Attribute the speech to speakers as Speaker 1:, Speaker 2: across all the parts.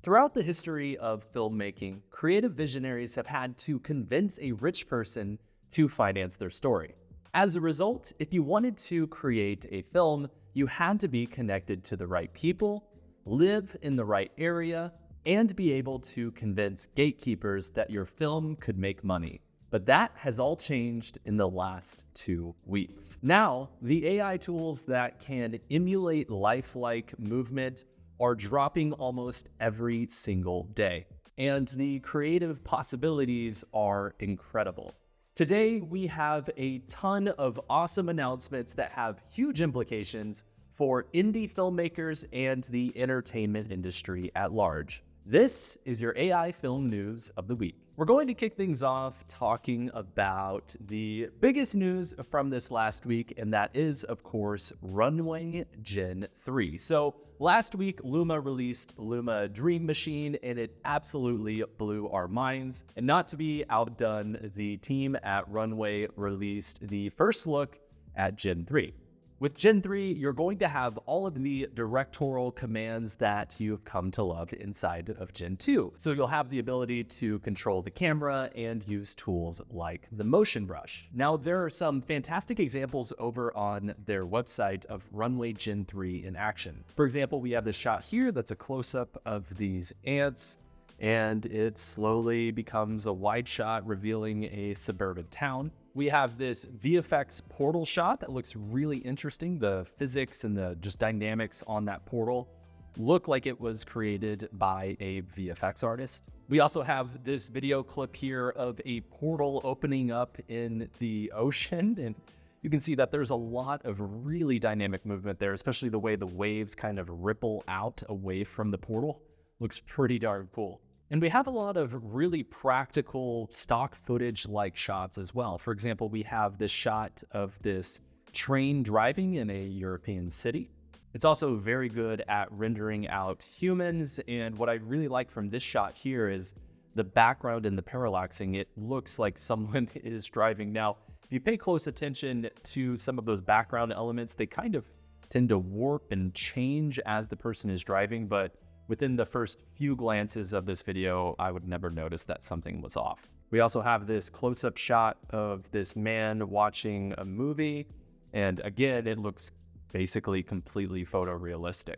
Speaker 1: Throughout the history of filmmaking, creative visionaries have had to convince a rich person to finance their story. As a result, if you wanted to create a film, you had to be connected to the right people, live in the right area, and be able to convince gatekeepers that your film could make money. But that has all changed in the last 2 weeks. Now, the AI tools that can emulate lifelike movement are dropping almost every single day, and the creative possibilities are incredible. Today, we have a ton of awesome announcements that have huge implications for indie filmmakers and the entertainment industry at large. This is your AI film news of the week. We're going to kick things off talking about the biggest news from this last week, and that is, of course, Runway Gen 3. So last week, Luma released Luma Dream Machine, and it absolutely blew our minds. And not to be outdone, the team at Runway released the first look at Gen 3. With Gen 3, you're going to have all of the directorial commands that you've come to love inside of Gen 2. So you'll have the ability to control the camera and use tools like the motion brush. Now, there are some fantastic examples over on their website of Runway Gen 3 in action. For example, we have this shot here that's a close-up of these ants, and it slowly becomes a wide shot revealing a suburban town. We have this VFX portal shot that looks really interesting. The physics and the just dynamics on that portal look like it was created by a VFX artist. We also have this video clip here of a portal opening up in the ocean, and you can see that there's a lot of really dynamic movement there, especially the way the waves kind of ripple out away from the portal. Looks pretty darn cool. And we have a lot of really practical stock footage-like shots as well. For example, we have this shot of this train driving in a European city. It's also very good at rendering out humans. And what I really like from this shot here is the background and the parallaxing. It looks like someone is driving. Now, if you pay close attention to some of those background elements, they kind of tend to warp and change as the person is driving, but within the first few glances of this video, I would never notice that something was off. We also have this close-up shot of this man watching a movie, and again, it looks basically completely photorealistic.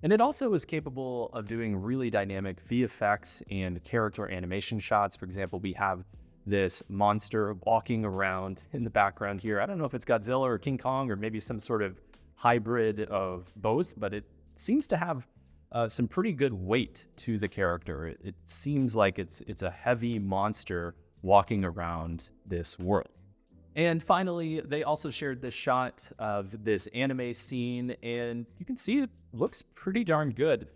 Speaker 1: And it also is capable of doing really dynamic VFX and character animation shots. For example, we have this monster walking around in the background here. I don't know if it's Godzilla or King Kong or maybe some sort of hybrid of both, but it seems to have some pretty good weight to the character. It seems like it's a heavy monster walking around this world. And finally, they also shared this shot of this anime scene, and you can see it looks pretty darn good.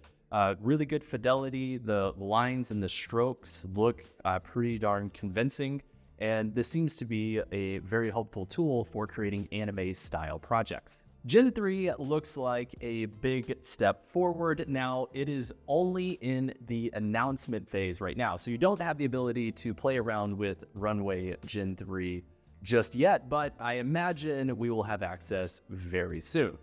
Speaker 1: Really good fidelity. The lines and the strokes look pretty darn convincing, and this seems to be a very helpful tool for creating anime-style projects. Gen 3 looks like a big step forward. Now, it is only in the announcement phase right now, so you don't have the ability to play around with Runway Gen 3 just yet, but I imagine we will have access very soon.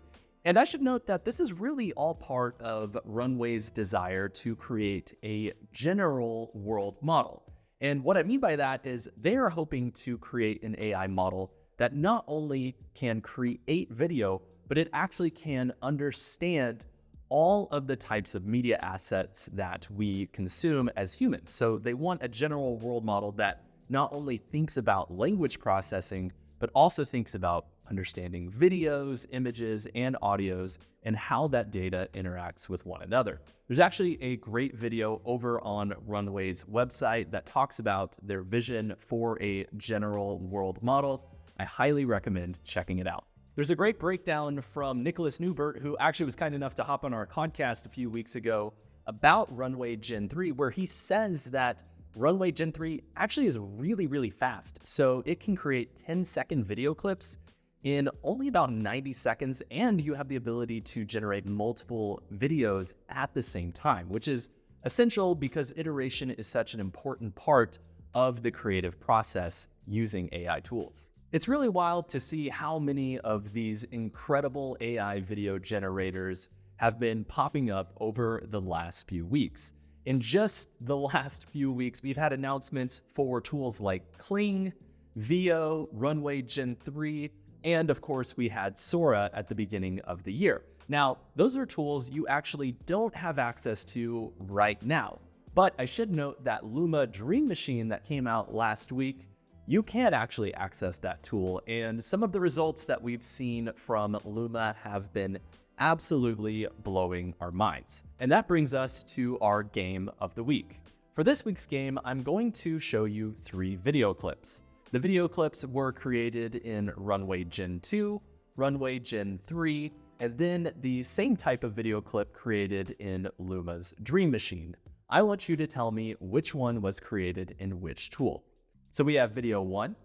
Speaker 1: And I should note that this is really all part of Runway's desire to create a general world model. And what I mean by that is they are hoping to create an AI model that not only can create video, but it actually can understand all of the types of media assets that we consume as humans. So they want a general world model that not only thinks about language processing, but also thinks about understanding videos, images, and audios, and how that data interacts with one another. There's actually a great video over on Runway's website that talks about their vision for a general world model. I highly recommend checking it out. There's a great breakdown from Nicholas Newbert, who actually was kind enough to hop on our podcast a few weeks ago about Runway Gen 3, where he says that Runway Gen 3 actually is really, really fast. So it can create 10-second video clips in only about 90 seconds, and you have the ability to generate multiple videos at the same time, which is essential because iteration is such an important part of the creative process using AI tools. It's really wild to see how many of these incredible AI video generators have been popping up over the last few weeks. In just the last few weeks, we've had announcements for tools like Kling, VO, Runway Gen 3, and of course we had SORA at the beginning of the year. Now, those are tools you actually don't have access to right now. But I should note that Luma Dream Machine that came out last week, you can actually access that tool, and some of the results that we've seen from Luma have been absolutely blowing our minds. And that brings us to our game of the week. For this week's game, I'm going to show you 3 video clips. The video clips were created in Runway Gen 2, Runway Gen 3, and then the same type of video clip created in Luma's Dream Machine. I want you to tell me which one was created in which tool. So we have video 1,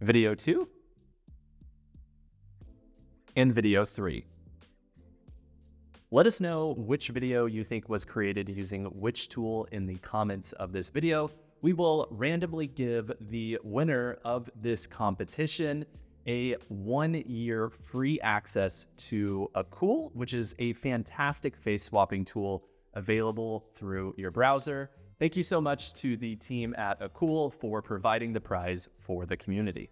Speaker 1: video 2, and video 3. Let us know which video you think was created using which tool in the comments of this video. We will randomly give the winner of this competition a 1-year free access to Acool, which is a fantastic face swapping tool available through your browser. Thank you so much to the team at Acool for providing the prize for the community.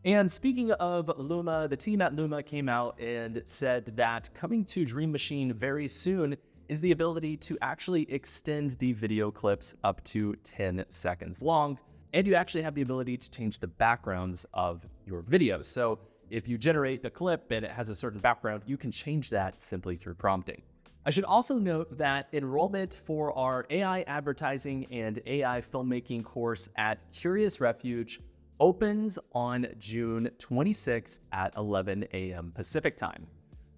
Speaker 1: And speaking of Luma, the team at Luma came out and said that coming to Dream Machine very soon is the ability to actually extend the video clips up to 10 seconds long. And you actually have the ability to change the backgrounds of your videos. So if you generate a clip and it has a certain background, you can change that simply through prompting. I should also note that enrollment for our AI advertising and AI filmmaking course at Curious Refuge opens on June 26th at 11 a.m. Pacific time.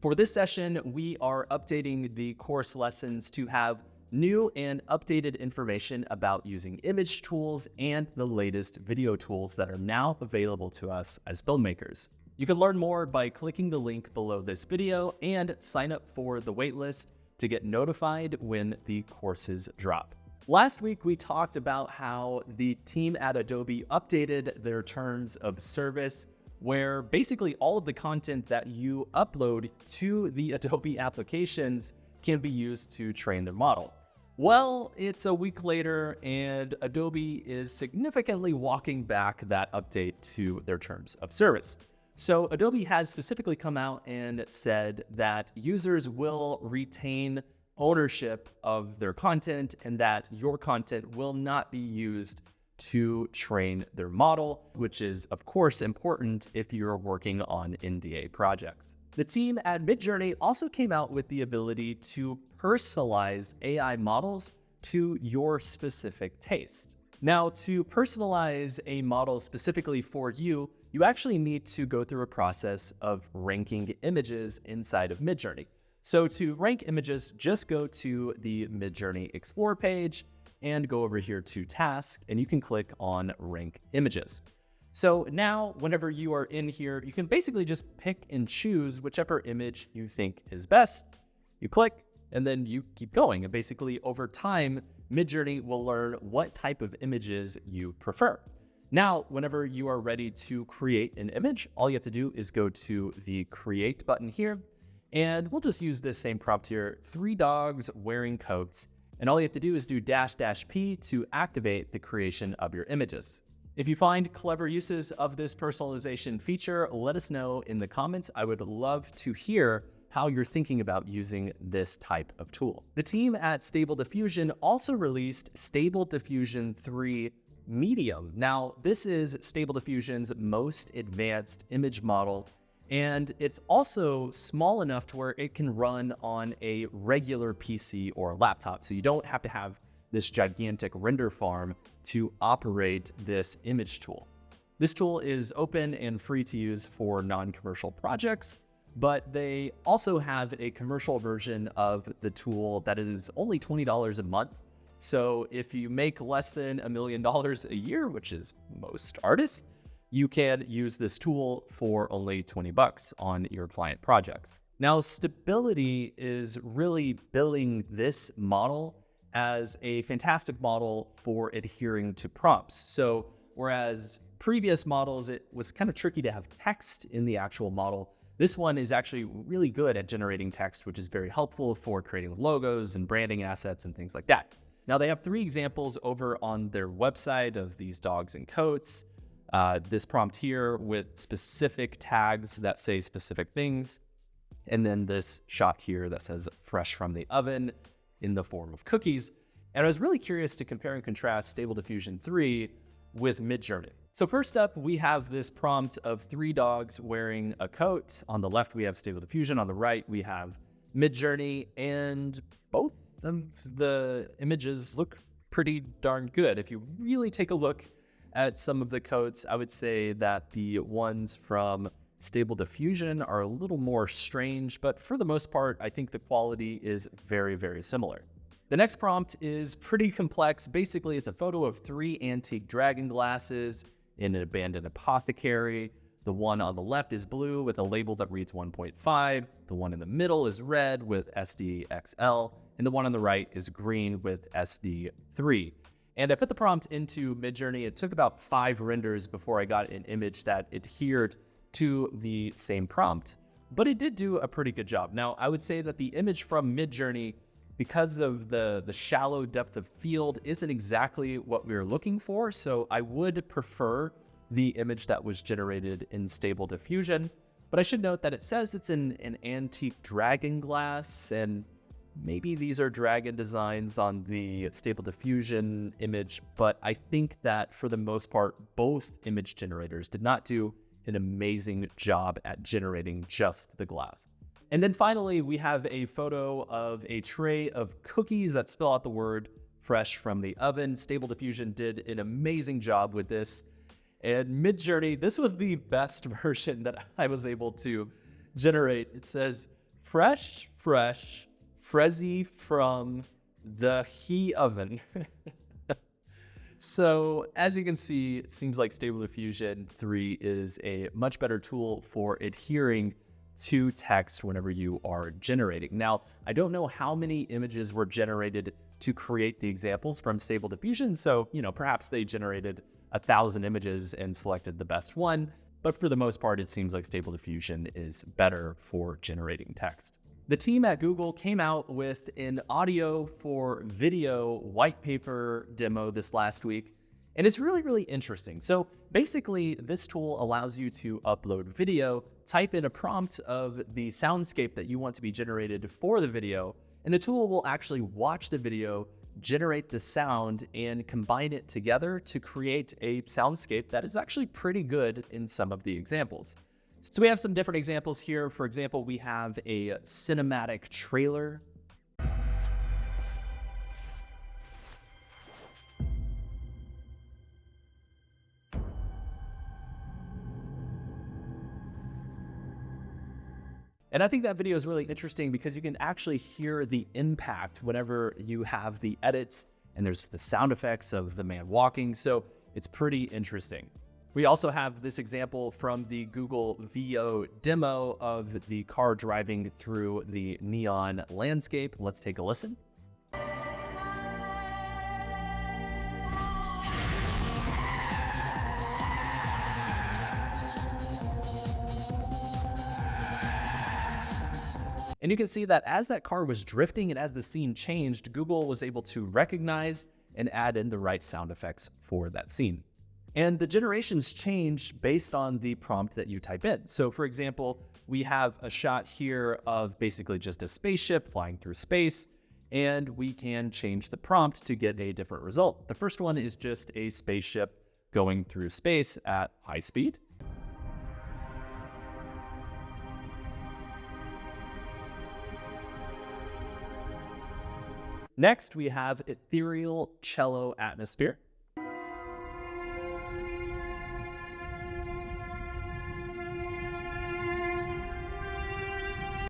Speaker 1: For this session, we are updating the course lessons to have new and updated information about using image tools and the latest video tools that are now available to us as filmmakers. You can learn more by clicking the link below this video and sign up for the waitlist to get notified when the courses drop. Last week, we talked about how the team at Adobe updated their terms of service, where basically all of the content that you upload to the Adobe applications can be used to train their model. Well, it's a week later, and Adobe is significantly walking back that update to their terms of service. So Adobe has specifically come out and said that users will retain ownership of their content and that your content will not be used to train their model, which is of course important if you're working on NDA projects. The team at Midjourney also came out with the ability to personalize AI models to your specific taste. Now, to personalize a model specifically for you, you actually need to go through a process of ranking images inside of Midjourney. So to rank images, just go to the Midjourney Explore page and go over here to Task, and you can click on Rank Images. So now, whenever you are in here, you can basically just pick and choose whichever image you think is best. You click, and then you keep going. And basically, over time, Midjourney will learn what type of images you prefer. Now, whenever you are ready to create an image, all you have to do is go to the Create button here, and we'll just use this same prompt here, 3 dogs wearing coats. And all you have to do is do --P to activate the creation of your images. If you find clever uses of this personalization feature, let us know in the comments. I would love to hear how you're thinking about using this type of tool. The team at Stable Diffusion also released Stable Diffusion 3 Medium. Now, this is Stable Diffusion's most advanced image model, and it's also small enough to where it can run on a regular PC or laptop. So you don't have to have this gigantic render farm to operate this image tool. This tool is open and free to use for non-commercial projects, but they also have a commercial version of the tool that is only $20 a month. So if you make less than $1 million a year, which is most artists, you can use this tool for only 20 bucks on your client projects. Now, Stability is really billing this model as a fantastic model for adhering to prompts. So whereas previous models, it was kind of tricky to have text in the actual model, This one is actually really good at generating text, which is very helpful for creating logos and branding assets and things like that. Now, they have 3 examples over on their website of these dogs and coats. This prompt here with specific tags that say specific things. And then this shot here that says fresh from the oven in the form of cookies. And I was really curious to compare and contrast Stable Diffusion 3 with Midjourney. So first up, we have this prompt of 3 dogs wearing a coat. On the left, we have Stable Diffusion. On the right, we have Midjourney, and both of the images look pretty darn good. If you really take a look at some of the coats, I would say that the ones from Stable Diffusion are a little more strange, but for the most part, I think the quality is very, very similar. The next prompt is pretty complex. Basically, it's a photo of 3 antique dragon glasses in an abandoned apothecary. The one on the left is blue with a label that reads 1.5. The one in the middle is red with SDXL, and the one on the right is green with SD3. And I put the prompt into Midjourney. It took about 5 renders before I got an image that adhered to the same prompt, but it did do a pretty good job. Now, I would say that the image from Midjourney, because of the shallow depth of field, isn't exactly what we were looking for. So I would prefer the image that was generated in Stable Diffusion. But I should note that it says it's an antique dragon glass, and maybe these are dragon designs on the Stable Diffusion image. But I think that for the most part, both image generators did not do an amazing job at generating just the glass. And then finally, we have a photo of a tray of cookies that spell out the word fresh from the oven. Stable Diffusion did an amazing job with this. And Midjourney, this was the best version that I was able to generate. It says, fresh, frezzy from the he oven. So as you can see, it seems like Stable Diffusion 3 is a much better tool for adhering to text whenever you are generating. Now, I don't know how many images were generated to create the examples from Stable Diffusion, so perhaps they generated 1,000 images and selected the best one, but for the most part, it seems like Stable Diffusion is better for generating text. The team at Google came out with an audio for video white paper demo this last week, and it's really, really interesting. So basically, this tool allows you to upload video, type in a prompt of the soundscape that you want to be generated for the video, and the tool will actually watch the video, generate the sound, and combine it together to create a soundscape that is actually pretty good in some of the examples. So we have some different examples here. For example, we have a cinematic trailer. And I think that video is really interesting because you can actually hear the impact whenever you have the edits, and there's the sound effects of the man walking. So it's pretty interesting. We also have this example from the Google VO demo of the car driving through the neon landscape. Let's take a listen. And you can see that as that car was drifting and as the scene changed, Google was able to recognize and add in the right sound effects for that scene. And the generations change based on the prompt that you type in. So for example, we have a shot here of basically just a spaceship flying through space, and we can change the prompt to get a different result. The first one is just a spaceship going through space at high speed. Next, we have ethereal cello atmosphere.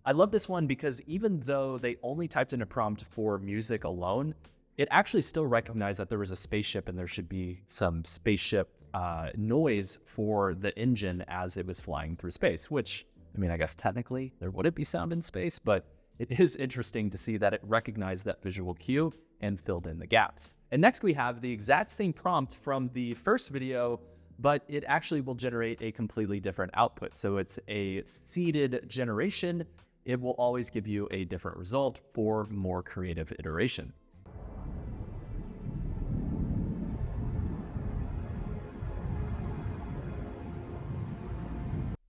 Speaker 1: I love this one because even though they only typed in a prompt for music alone, it actually still recognized that there was a spaceship and there should be some spaceship noise for the engine as it was flying through space, which, I mean, I guess technically there wouldn't be sound in space, but it is interesting to see that it recognized that visual cue and filled in the gaps. And next we have the exact same prompt from the first video, but it actually will generate a completely different output. So it's a seeded generation. It will always give you a different result for more creative iteration.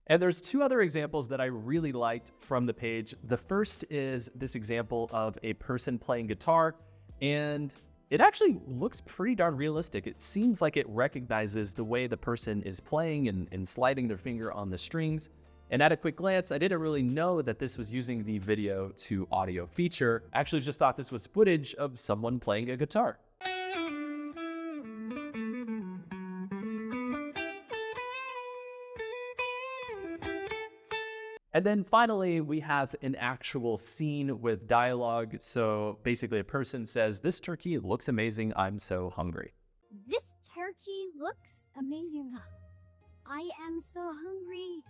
Speaker 1: And there's two other examples that I really liked from the page. The first is this example of a person playing guitar, and it actually looks pretty darn realistic. It seems like it recognizes the way the person is playing and sliding their finger on the strings. And at a quick glance, I didn't really know that this was using the video to audio feature. I actually just thought this was footage of someone playing a guitar. And then finally, we have an actual scene with dialogue. So basically a person says, "This turkey looks amazing. I'm so hungry."
Speaker 2: This turkey looks amazing. I am so hungry.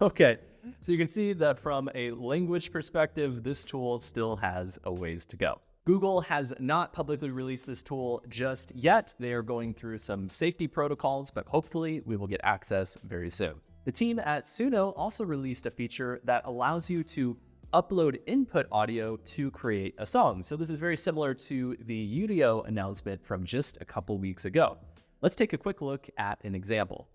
Speaker 1: Okay, so you can see that from a language perspective, this tool still has a ways to go. Google has not publicly released this tool just yet. They are going through some safety protocols, but hopefully we will get access very soon. The team at Suno also released a feature that allows you to upload input audio to create a song. So this is very similar to the Udio announcement from just a couple weeks ago. Let's take a quick look at an example.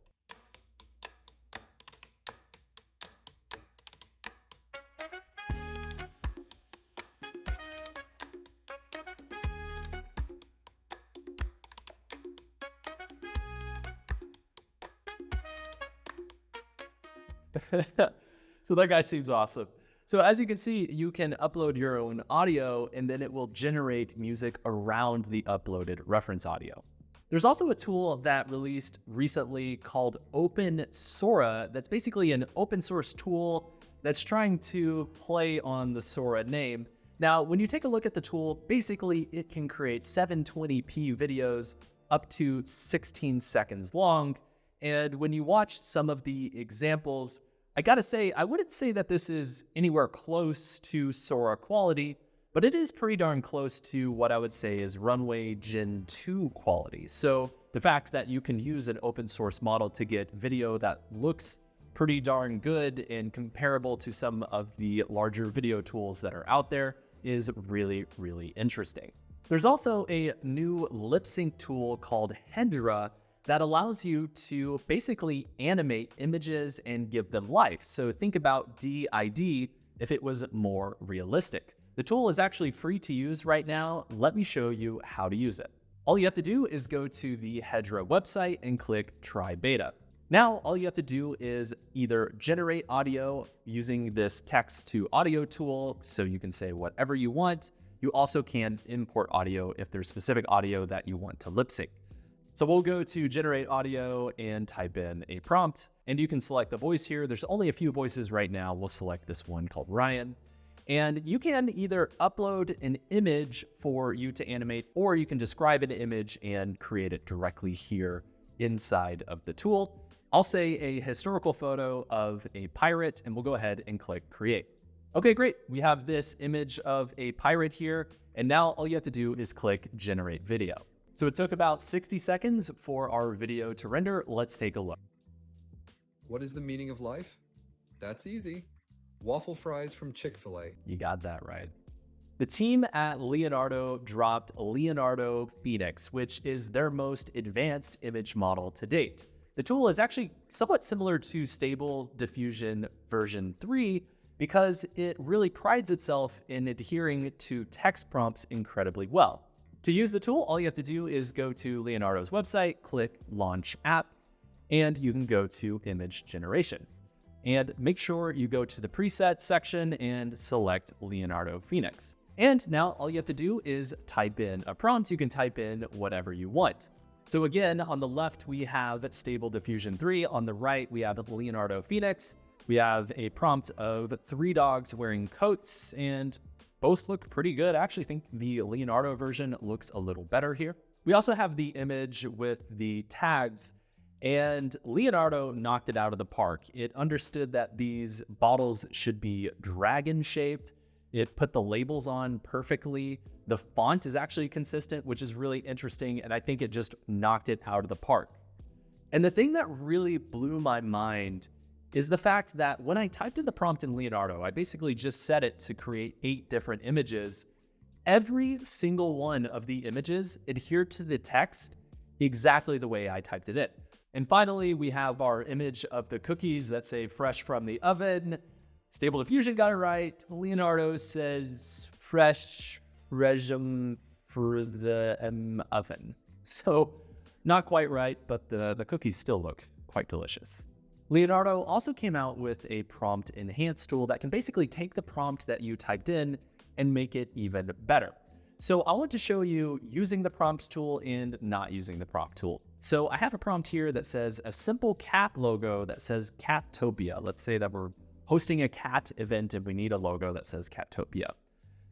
Speaker 1: So that guy seems awesome. So as you can see, you can upload your own audio and then it will generate music around the uploaded reference audio. There's also a tool that released recently called SORA that's basically an open source tool that's trying to play on the SORA name. Now, when you take a look at the tool, basically it can create 720p videos up to 16 seconds long. And when you watch some of the examples, I gotta say, I wouldn't say that this is anywhere close to SORA quality, but it is pretty darn close to what I would say is Runway Gen 2 quality. So the fact that you can use an open source model to get video that looks pretty darn good and comparable to some of the larger video tools that are out there is really, really interesting. There's also a new lip sync tool called Hedra that allows you to basically animate images and give them life. So think about DID if it was more realistic. The tool is actually free to use right now. Let me show you how to use it. All you have to do is go to the Hedra website and click Try Beta. Now, all you have to do is either generate audio using this text to audio tool, so you can say whatever you want. You also can import audio if there's specific audio that you want to lip sync. So we'll go to generate audio and type in a prompt, and you can select the voice here. There's only a few voices right now. We'll select this one called Ryan. And you can either upload an image for you to animate, or you can describe an image and create it directly here inside of the tool. I'll say a historical photo of a pirate, and we'll go ahead and click create. Okay, great. We have this image of a pirate here, and now all you have to do is click generate video. So it took about 60 seconds for our video to render. Let's take a look.
Speaker 3: What is the meaning of life? That's easy. Waffle fries from Chick-fil-A.
Speaker 1: You got that right. The team at Leonardo dropped Leonardo Phoenix, which is their most advanced image model to date. The tool is actually somewhat similar to Stable Diffusion version 3 because it really prides itself in adhering to text prompts incredibly well. To use the tool, all you have to do is go to Leonardo's website, click Launch App, and you can go to Image Generation. And make sure you go to the Presets section and select Leonardo Phoenix. And now all you have to do is type in a prompt. You can type in whatever you want. So again, on the left, we have Stable Diffusion 3. On the right, we have Leonardo Phoenix. We have a prompt of 3 dogs wearing coats, and both look pretty good. I actually think the Leonardo version looks a little better here. We also have the image with the tags, and Leonardo knocked it out of the park. It understood that these bottles should be dragon-shaped. It put the labels on perfectly. The font is actually consistent, which is really interesting, and I think it just knocked it out of the park. And the thing that really blew my mind is the fact that when I typed in the prompt in Leonardo, I basically just set it to create 8 different images. Every single one of the images adhered to the text exactly the way I typed it in. And finally, we have our image of the cookies that say fresh from the oven. Stable Diffusion got it right. Leonardo says fresh from the oven. So not quite right, but the cookies still look quite delicious. Leonardo also came out with a prompt enhance tool that can basically take the prompt that you typed in and make it even better. So I want to show you using the prompt tool and not using the prompt tool. So I have a prompt here that says a simple cat logo that says Cattopia. Let's say that we're hosting a cat event and we need a logo that says Cattopia.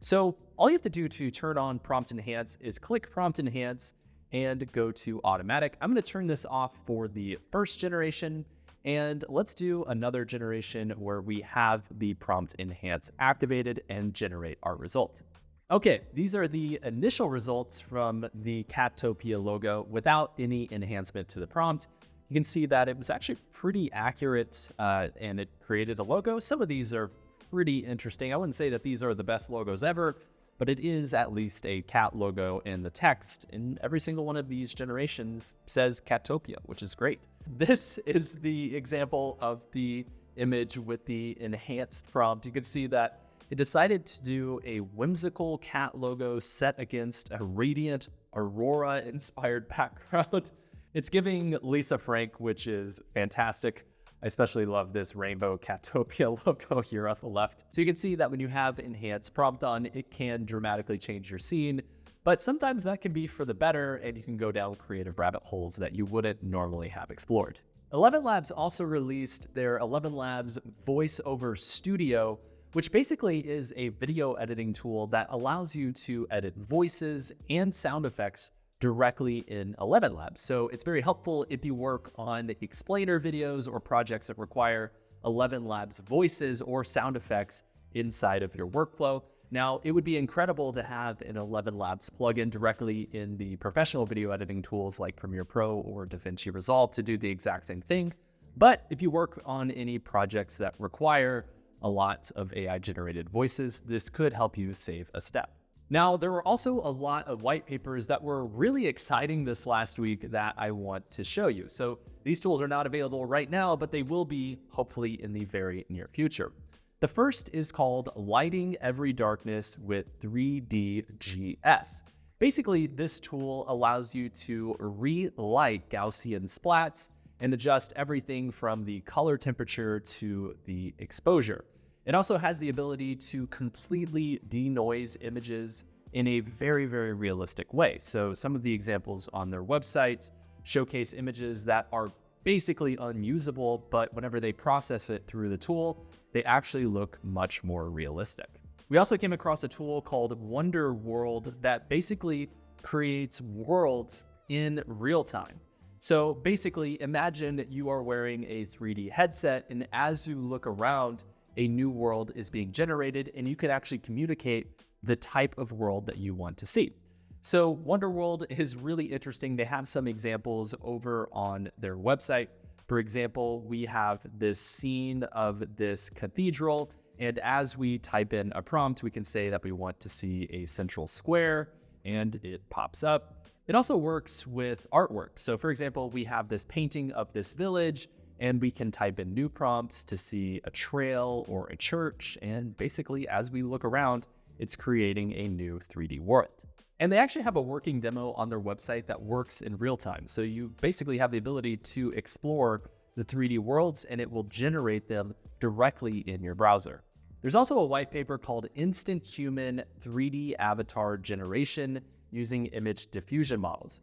Speaker 1: So all you have to do to turn on prompt enhance is click prompt enhance and go to automatic. I'm going to turn this off for the first generation, and let's do another generation where we have the prompt enhance activated and generate our result. Okay, these are the initial results from the Cattopia logo without any enhancement to the prompt. You can see that it was actually pretty accurate and it created a logo. Some of these are pretty interesting. I wouldn't say that these are the best logos ever, but it is at least a cat logo, and the text in every single one of these generations says Cattopia, which is great. This is the example of the image with the enhanced prompt. You can see that it decided to do a whimsical cat logo set against a radiant Aurora-inspired background. It's giving Lisa Frank, which is fantastic. I especially love this rainbow Cattopia logo here on the left. So you can see that when you have enhanced prompt on, it can dramatically change your scene, but sometimes that can be for the better and you can go down creative rabbit holes that you wouldn't normally have explored. Elevenlabs also released their Elevenlabs VoiceOver Studio, which basically is a video editing tool that allows you to edit voices and sound effects directly in Elevenlabs. So it's very helpful if you work on explainer videos or projects that require Elevenlabs voices or sound effects inside of your workflow. Now, it would be incredible to have an Elevenlabs plugin directly in the professional video editing tools like Premiere Pro or DaVinci Resolve to do the exact same thing. But if you work on any projects that require a lot of AI-generated voices, this could help you save a step. Now, there were also a lot of white papers that were really exciting this last week that I want to show you. So these tools are not available right now, but they will be hopefully in the very near future. The first is called Lighting Every Darkness with 3D-GS. Basically, this tool allows you to relight Gaussian splats and adjust everything from the color temperature to the exposure. It also has the ability to completely denoise images in a very, very realistic way. So some of the examples on their website showcase images that are basically unusable, but whenever they process it through the tool, they actually look much more realistic. We also came across a tool called Wonder World that basically creates worlds in real time. So basically, imagine you are wearing a 3D headset, and as you look around, a new world is being generated, and you can actually communicate the type of world that you want to see. So Wonder World is really interesting. They have some examples over on their website. For example, we have this scene of this cathedral, and as we type in a prompt, we can say that we want to see a central square, and it pops up. It also works with artwork. So for example, we have this painting of this village, and we can type in new prompts to see a trail or a church. And basically, as we look around, it's creating a new 3D world. And they actually have a working demo on their website that works in real time. So you basically have the ability to explore the 3D worlds, and it will generate them directly in your browser. There's also a white paper called Instant Human 3D Avatar Generation using image diffusion models.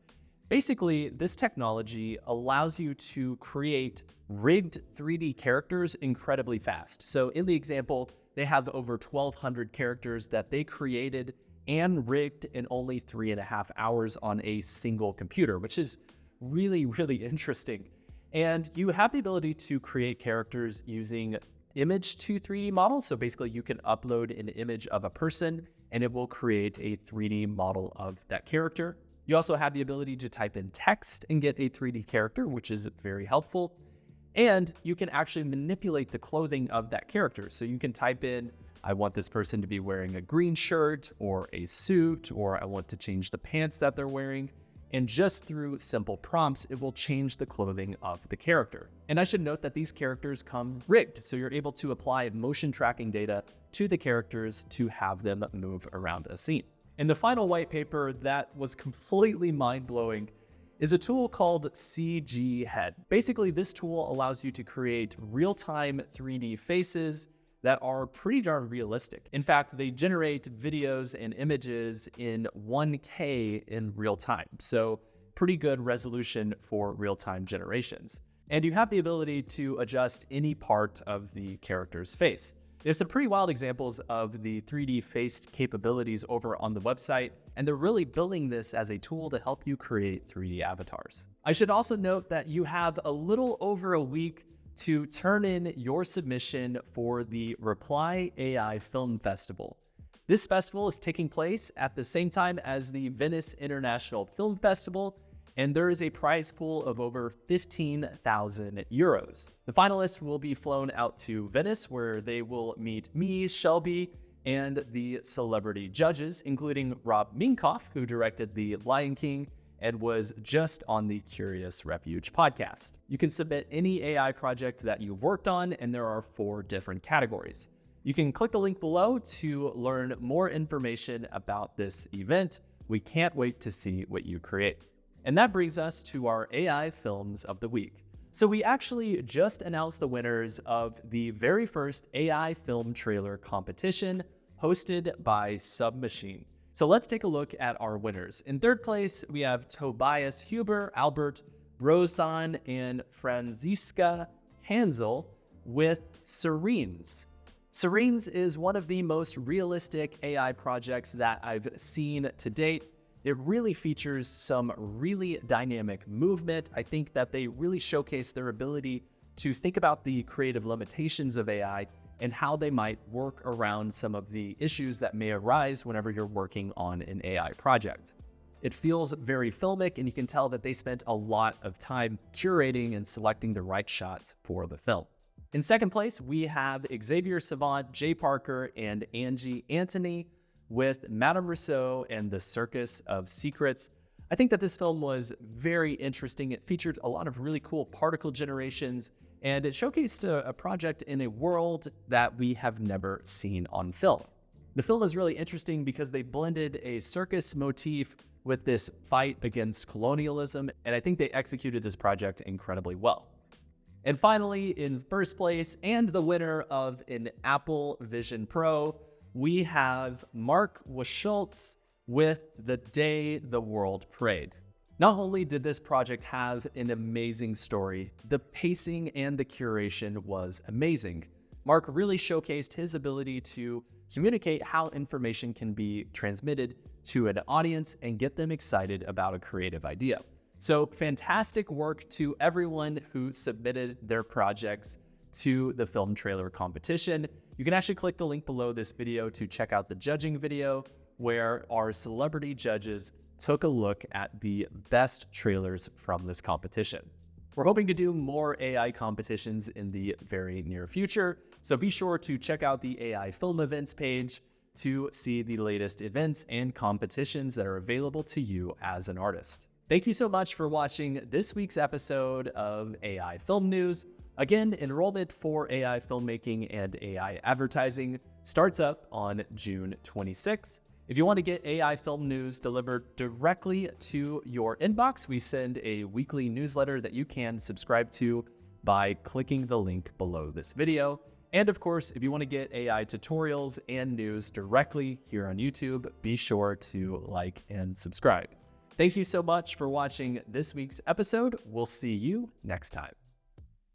Speaker 1: Basically, this technology allows you to create rigged 3D characters incredibly fast. So in the example, they have over 1,200 characters that they created and rigged in only 3.5 hours on a single computer, which is really, really interesting. And you have the ability to create characters using image to 3D model. So basically you can upload an image of a person and it will create a 3D model of that character. You also have the ability to type in text and get a 3D character, which is very helpful. And you can actually manipulate the clothing of that character. So you can type in, I want this person to be wearing a green shirt or a suit, or I want to change the pants that they're wearing. And just through simple prompts, it will change the clothing of the character. And I should note that these characters come rigged, so you're able to apply motion tracking data to the characters to have them move around a scene. And the final white paper that was completely mind-blowing is a tool called CG Head. Basically, this tool allows you to create real-time 3D faces that are pretty darn realistic. In fact, they generate videos and images in 1K in real time. So pretty good resolution for real-time generations. And you have the ability to adjust any part of the character's face. There's some pretty wild examples of the 3D face capabilities over on the website, and they're really building this as a tool to help you create 3D avatars. I should also note that you have a little over a week to turn in your submission for the Reply AI Film Festival. This festival is taking place at the same time as the Venice International Film Festival, and there is a prize pool of over 15,000 euros. The finalists will be flown out to Venice, where they will meet me, Shelby, and the celebrity judges, including Rob Minkoff, who directed The Lion King and was just on the Curious Refuge podcast. You can submit any AI project that you've worked on, and there are 4 different categories. You can click the link below to learn more information about this event. We can't wait to see what you create. And that brings us to our AI films of the week. So we actually just announced the winners of the very first AI film trailer competition hosted by Submachine. So let's take a look at our winners. In third place, we have Tobias Huber, Albert Rosan, and Franziska Hansel with Serenes. Serenes is one of the most realistic AI projects that I've seen to date. It really features some really dynamic movement. I think that they really showcase their ability to think about the creative limitations of AI and how they might work around some of the issues that may arise whenever you're working on an AI project. It feels very filmic, and you can tell that they spent a lot of time curating and selecting the right shots for the film. In second place, we have Xavier Savant, Jay Parker, and Angie Antony with Madame Rousseau and the Circus of Secrets. I think that this film was very interesting. It featured a lot of really cool particle generations, and it showcased a project in a world that we have never seen on film. The film is really interesting because they blended a circus motif with this fight against colonialism, and I think they executed this project incredibly well. And finally, in first place, and the winner of an Apple Vision Pro, we have Mark Waschultz with The Day the World Prayed. Not only did this project have an amazing story, the pacing and the curation was amazing. Mark really showcased his ability to communicate how information can be transmitted to an audience and get them excited about a creative idea. So fantastic work to everyone who submitted their projects to the film trailer competition. You can actually click the link below this video to check out the judging video where our celebrity judges took a look at the best trailers from this competition. We're hoping to do more AI competitions in the very near future, so be sure to check out the AI Film Events page to see the latest events and competitions that are available to you as an artist. Thank you so much for watching this week's episode of AI Film News. Again, enrollment for AI filmmaking and AI advertising starts up on June 26th. If you want to get AI film news delivered directly to your inbox, we send a weekly newsletter that you can subscribe to by clicking the link below this video. And of course, if you want to get AI tutorials and news directly here on YouTube, be sure to like and subscribe. Thank you so much for watching this week's episode. We'll see you next time.